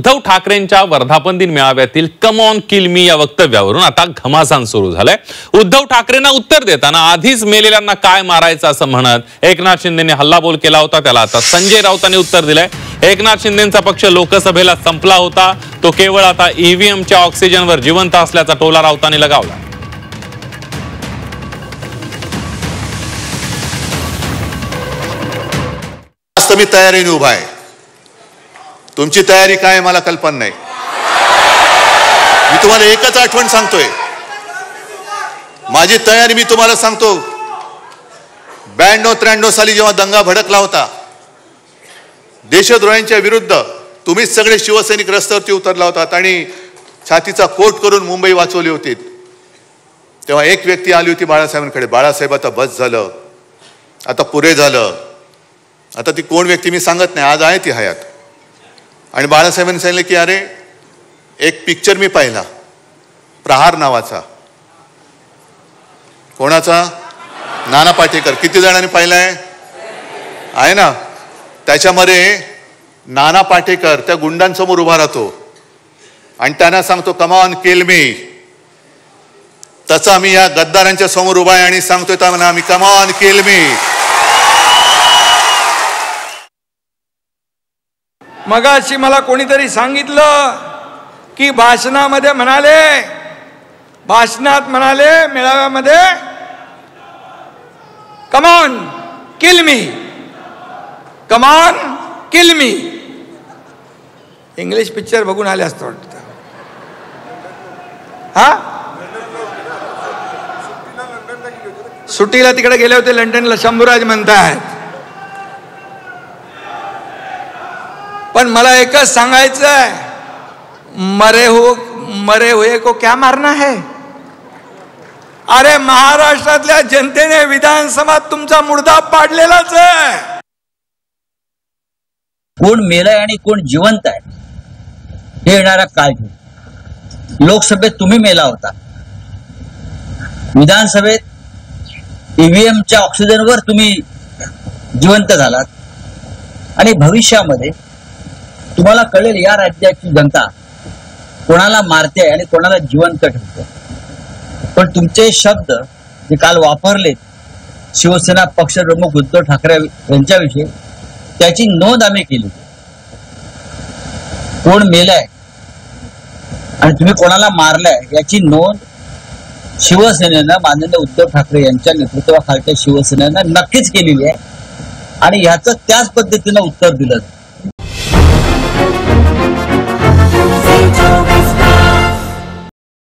उद्धव ठाकरेंच्या वर्धापन दिन मेळाव्यातील कम ऑन किल मी या वक्तव्यावरून आता घमासान सुरू झालंय। उद्धव ठाकरेंना उत्तर देताना आधीच मेलेल्यांना काय मारायचं असं म्हणत एकनाथ शिंदेने हल्लाबोल केला होता, त्याला आता संजय राऊतांनी उत्तर दिलंय। एकनाथ शिंदेंचा पक्ष लोकसभेला संपला होता, तो केवळ आता ईव्हीएमच्या ऑक्सिजनवर जिवंत असल्याचा टोला राऊतांनी लगावला। मी तयारीने उभा आहे, तुमची तयारी काय मला कल्पना नाही। मी तुम्हाला एकच आठवण सांगतोय, माझी तयारी मी तुम्हाला सांगतो। 92-93 साली जेव्हा दंगा भडकला होता देशद्रोह्यांच्या विरुद्ध, तुम्हीच सगळे शिवसैनिक रस्त्यावरती उतरला होतात आणि छातीचा कोट करून मुंबई वाचवली होती। तेव्हा एक व्यक्ती आली होती बाळासाहेबांकडे, बाळासाहेब आता बस झालं, आता पुरे झालं। आता ती कोण व्यक्ती मी सांगत नाही, आज आहे ती हयात। आणि बाळासाहेबांनी सांगितलं की अरे एक पिक्चर मी पाहिला प्रहार नावाचा, कोणाचा? नाना पाटेकर। किती जणांनी पाहिलाय? आहे ना। त्याच्यामध्ये नाना पाटेकर त्या गुंडांसमोर उभा राहतो आणि त्यांना सांगतो कम ऑन किल मी। तसा मी या गद्दारांच्या समोर उभा आहे आणि सांगतोय त्यांना मी कम ऑन किल मी। मगाशी मला कोणीतरी सांगितलं की भाषणात म्हणाले मेळाव्यामध्ये come on kill me, come on kill me. English picture बघून आले असतं वाटतं। हा, सुट्टीला तिकडे गेले होते लंडनला, शंभूराज म्हणतायत। पण मला एकच सांगायचं आहे, मरे हुए को क्या मारना है? अरे महाराष्ट्रातल्या जनतेने विधानसभेत तुमचा मुर्दा पाडलेलाच आहे। कोण मेलाय आणि कोण जिवंत आहे हे येणारा काळ घेईल। लोकसभेत तुम्ही मेला होता, विधानसभेत ईव्हीएमच्या ऑक्सिजनवर तुम्ही जिवंत झालात, आणि भविष्यामध्ये तुम्हाला कळेल या राज्याची जनता कोणाला मारते आणि कोणाला जिवंत ठेवते। पण तुमचे शब्द जे काल वापरले शिवसेना पक्षप्रमुख उद्धव ठाकरे यांच्याविषयी, त्याची नोंद आम्ही केली। कोण मेलाय आणि तुम्ही कोणाला मारलाय याची नोंद शिवसेनेनं, माननीय उद्धव ठाकरे यांच्या नेतृत्वाखालच्या शिवसेनेनं नक्कीच केलेली आहे, आणि ह्याचं त्याच पद्धतीनं उत्तर दिलं।